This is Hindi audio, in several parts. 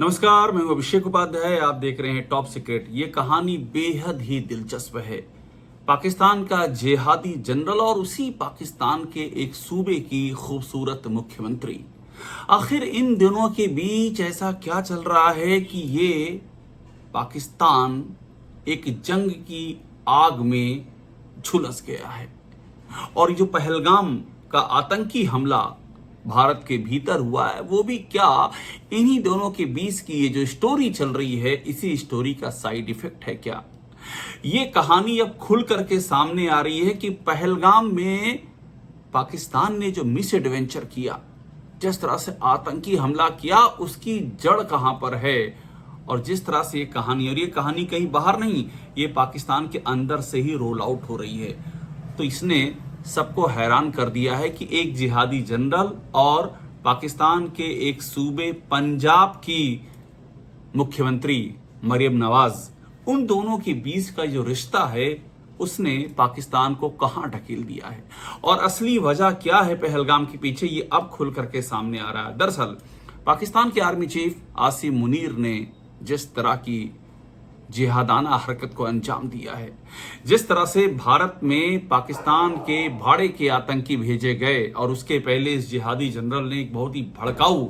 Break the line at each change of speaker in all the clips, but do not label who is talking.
नमस्कार, मैं हूं अभिषेक उपाध्याय। आप देख रहे हैं टॉप सीक्रेट। ये कहानी बेहद ही दिलचस्प है। पाकिस्तान का जिहादी जनरल और उसी पाकिस्तान के एक सूबे की खूबसूरत मुख्यमंत्री। आखिर इन दोनों के बीच ऐसा क्या चल रहा है कि ये पाकिस्तान एक जंग की आग में झुलस गया है। और जो पहलगाम का आतंकी हमला भारत के भीतर हुआ है, वो भी क्या इन्हीं दोनों के बीच की ये जो स्टोरी चल रही है, इसी स्टोरी का साइड इफेक्ट है क्या? ये कहानी अब खुल करके सामने आ रही है कि पहलगाम में पाकिस्तान ने जो मिस एडवेंचर किया, जिस तरह से आतंकी हमला किया, उसकी जड़ कहां पर है। और जिस तरह से ये कहानी कहीं बाहर नहीं, ये पाकिस्तान के अंदर से ही रोल आउट हो रही है। तो इसने सबको हैरान कर दिया है कि एक जिहादी जनरल और पाकिस्तान के एक सूबे पंजाब की मुख्यमंत्री मरियम नवाज, उन दोनों के बीच का जो रिश्ता है, उसने पाकिस्तान को कहां ढकेल दिया है। और असली वजह क्या है पहलगाम के पीछे, ये अब खुल करके सामने आ रहा है। दरअसल पाकिस्तान के आर्मी चीफ आसिम मुनीर ने जिस तरह की जिहादाना हरकत को अंजाम दिया है, जिस तरह से भारत में पाकिस्तान के भाड़े के आतंकी भेजे गए, और उसके पहले इस जिहादी जनरल ने एक बहुत ही भड़काऊ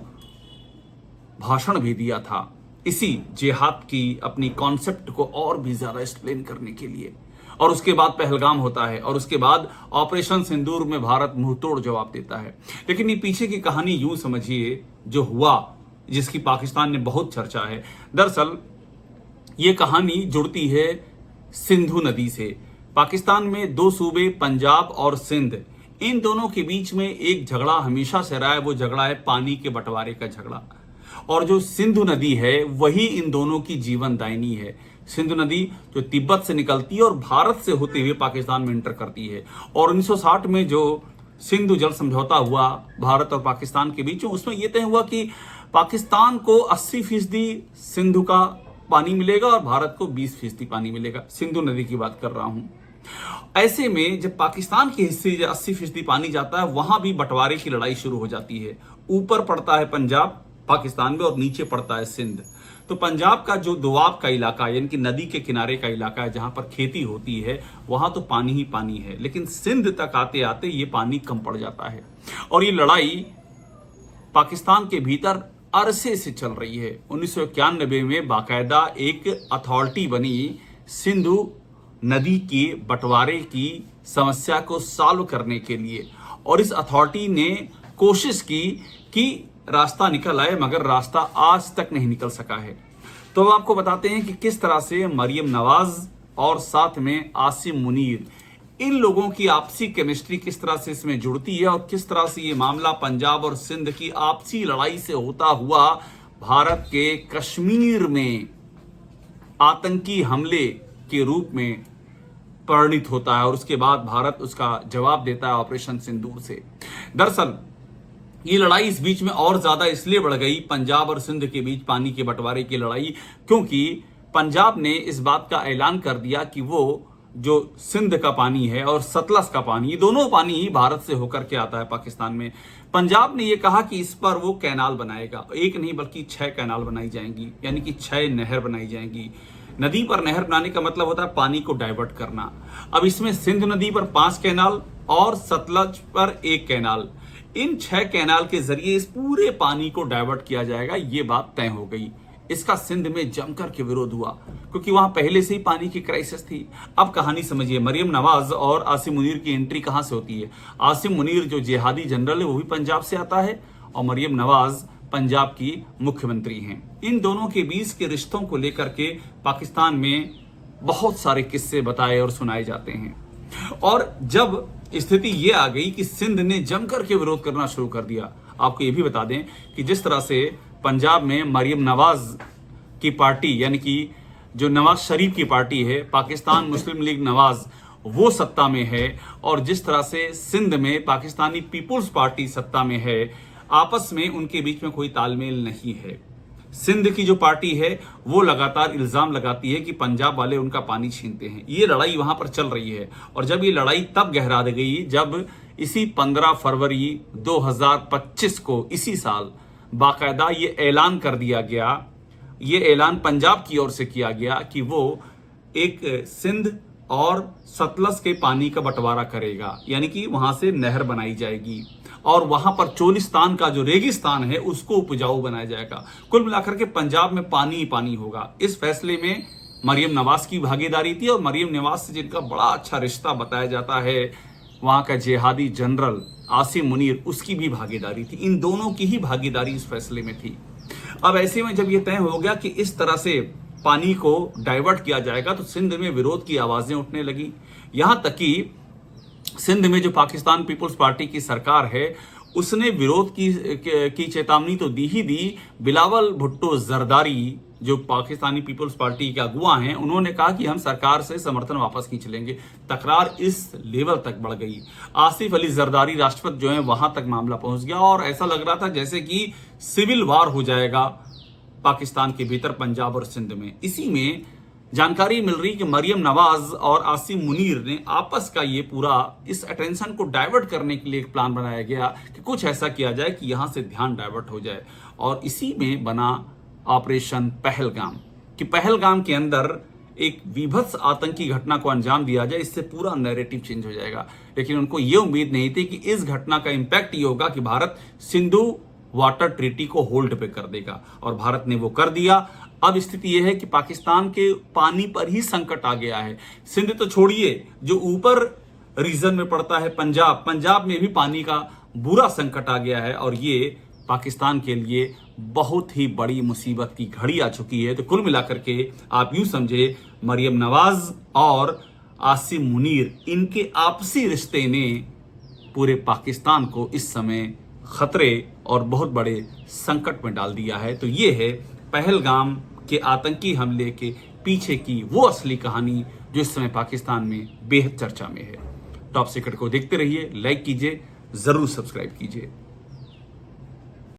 भाषण भी दिया था इसी जिहाद की अपनी कॉन्सेप्ट को और भी ज्यादा एक्सप्लेन करने के लिए। और उसके बाद पहलगाम होता है, और उसके बाद ऑपरेशन सिंदूर में भारत मुंहतोड़ जवाब देता है। लेकिन ये पीछे की कहानी यूं समझिए जो हुआ, जिसकी पाकिस्तान ने बहुत चर्चा है। दरअसल ये कहानी जुड़ती है सिंधु नदी से। पाकिस्तान में दो सूबे पंजाब और सिंध, इन दोनों के बीच में एक झगड़ा हमेशा से रहा है। वो झगड़ा है पानी के बंटवारे का झगड़ा। और जो सिंधु नदी है, वही इन दोनों की जीवन दायिनी है। सिंधु नदी जो तिब्बत से निकलती है और भारत से होते हुए पाकिस्तान में एंटर करती है। और 1960 में जो सिंधु जल समझौता हुआ भारत और पाकिस्तान के बीच, उसमें यह तय हुआ कि पाकिस्तान को 80% सिंधु का पानी मिलेगा और भारत को 20% पानी मिलेगा। सिंधु नदी की बात कर रहा हूं। ऐसे में जब पाकिस्तान के हिस्से 80% पानी जाता है, वहां भी बंटवारे की लड़ाई शुरू हो जाती है। ऊपर पड़ता है पंजाब पाकिस्तान में और नीचे पड़ता है सिंध। तो पंजाब का जो दोआब का इलाका, यानी कि नदी के किनारे का इलाका है, जहां पर खेती होती है, वहां तो पानी ही पानी है। लेकिन सिंध तक आते आते ये पानी कम पड़ जाता है। और ये लड़ाई पाकिस्तान के भीतर अरसे से चल रही है। 1991 में बाकायदा एक अथॉरिटी बनी सिंधु नदी के बंटवारे की समस्या को सॉल्व करने के लिए। और इस अथॉरिटी ने कोशिश की कि रास्ता निकल आए, मगर रास्ता आज तक नहीं निकल सका है। तो अब आपको बताते हैं कि किस तरह से मरियम नवाज और साथ में आसिम मुनीर, इन लोगों की आपसी केमिस्ट्री किस तरह से इसमें जुड़ती है, और किस तरह से ये मामला पंजाब और सिंध की आपसी लड़ाई से होता हुआ भारत के कश्मीर में आतंकी हमले के रूप में परिणित होता है। और उसके बाद भारत उसका जवाब देता है ऑपरेशन सिंदूर से। दरअसल ये लड़ाई इस बीच में और ज्यादा इसलिए बढ़ गई, पंजाब और सिंध के बीच पानी के बंटवारे की लड़ाई, क्योंकि पंजाब ने इस बात का ऐलान कर दिया कि वो जो सिंध का पानी है और सतलज का पानी, ये दोनों पानी ही भारत से होकर के आता है पाकिस्तान में। पंजाब ने यह कहा कि इस पर वो कैनाल बनाएगा। एक नहीं बल्कि 6 कैनाल बनाई जाएंगी, यानी कि 6 नहर बनाई जाएंगी। नदी पर नहर बनाने का मतलब होता है पानी को डाइवर्ट करना। अब इसमें सिंध नदी पर 5 कैनाल और सतलज पर 1 कैनाल, इन 6 कैनाल के जरिए इस पूरे पानी को डाइवर्ट किया जाएगा। ये बात तय हो गई। इसका सिंध में जमकर के विरोध हुआ, क्योंकि वहां पहले से ही पानी की क्राइसिस थी। अब कहानी समझिए, मरियम नवाज और आसिम मुनीर की एंट्री कहां से होती है। आसिम मुनीर जो जिहादी जनरल है, वो भी पंजाब से आता है, और मरियम नवाज पंजाब की मुख्यमंत्री हैं। इन दोनों के बीच के रिश्तों को लेकर के पाकिस्तान में बहुत सारे किस्से बताए और सुनाए जाते हैं। और जब स्थिति ये आ गई कि सिंध ने जमकर के विरोध करना शुरू कर दिया। आपको ये भी बता दें कि जिस तरह से पंजाब में मरियम नवाज की पार्टी, यानी कि जो नवाज शरीफ की पार्टी है, पाकिस्तान मुस्लिम लीग नवाज, वो सत्ता में है, और जिस तरह से सिंध में पाकिस्तानी पीपुल्स पार्टी सत्ता में है, आपस में उनके बीच में कोई तालमेल नहीं है। सिंध की जो पार्टी है वो लगातार इल्जाम लगाती है कि पंजाब वाले उनका पानी छीनते हैं। ये लड़ाई वहां पर चल रही है। और जब ये लड़ाई तब गहरा गई जब इसी 15 फरवरी 2025 को, इसी साल, बाकायदा ये ऐलान कर दिया गया ये ऐलान पंजाब की ओर से किया गया कि वो एक सिंध और सतलज के पानी का बंटवारा करेगा, यानी कि वहां से नहर बनाई जाएगी और वहां पर चोलिस्तान का जो रेगिस्तान है उसको उपजाऊ बनाया जाएगा। कुल मिलाकर के पंजाब में पानी ही पानी होगा। इस फैसले में मरियम नवाज की भागीदारी थी और मरियम नवाज से जिनका बड़ा अच्छा रिश्ता बताया जाता है, वहां का जिहादी जनरल आसिम मुनीर, उसकी भी भागीदारी थी। इन दोनों की ही भागीदारी इस फैसले में थी। अब ऐसे में जब यह तय हो गया कि इस तरह से पानी को डाइवर्ट किया जाएगा तो सिंध में विरोध की आवाजें उठने लगी। यहां तक कि सिंध में जो पाकिस्तान पीपुल्स पार्टी की सरकार है उसने विरोध की चेतावनी तो दी ही दी। बिलावल भुट्टो जरदारी जो पाकिस्तानी पीपुल्स पार्टी के अगुवा हैं, उन्होंने कहा कि हम सरकार से समर्थन वापस खींच लेंगे। तकरार इस लेवल तक बढ़ गई। आसिफ अली जरदारी राष्ट्रपति जो है वहां तक मामला पहुंच गया और ऐसा लग रहा था जैसे कि सिविल वार हो जाएगा पाकिस्तान के भीतर पंजाब और सिंध में। इसी में जानकारी मिल रही कि मरियम नवाज और आसिम मुनीर ने आपस का ये पूरा इस अटेंशन को डाइवर्ट करने के लिए एक प्लान बनाया गया कि कुछ ऐसा किया जाए कि यहां से ध्यान डाइवर्ट हो जाए, और इसी में बना ऑपरेशन पहलगाम कि पहलगाम के अंदर एक विभत्स आतंकी घटना को अंजाम दिया जाए। इससे पूरा नैरेटिव चेंज हो जाएगा। लेकिन उनको ये उम्मीद नहीं थी कि इस घटना का इंपैक्ट ये होगा कि भारत सिंधु वाटर ट्रीटी को होल्ड पे कर देगा, और भारत ने वो कर दिया। अब स्थिति यह है कि पाकिस्तान के पानी पर ही संकट आ गया है। सिंध तो छोड़िए, जो ऊपर रीजन में पड़ता है पंजाब में भी पानी का बुरा संकट आ गया है, और ये पाकिस्तान के लिए बहुत ही बड़ी मुसीबत की घड़ी आ चुकी है। तो कुल मिलाकर के आप यूं समझे, मरियम नवाज और आसिम मुनीर, इनके आपसी रिश्ते ने पूरे पाकिस्तान को इस समय खतरे और बहुत बड़े संकट में डाल दिया है। तो ये है पहलगाम के आतंकी हमले के पीछे की वो असली कहानी जो इस समय पाकिस्तान में बेहद चर्चा में है। टॉप सीक्रेट को देखते रहिए, लाइक कीजिए, जरूर सब्सक्राइब कीजिए।